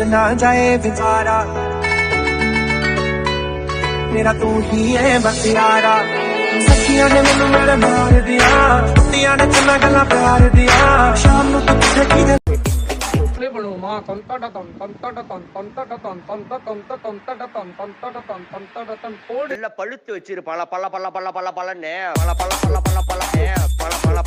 ना जाए बेचारा मेरा तू ही है बस यारा सखियां ने मैनू मेरे मार दिया कुत्तियां ने चन्ना गल्ला प्यार दिया शाम नू तू किथे की बनो मां இல்ல பழுத்து வச்சிரு பல பல பல பல பல பலன்னு பல பல பல பல பல பல பல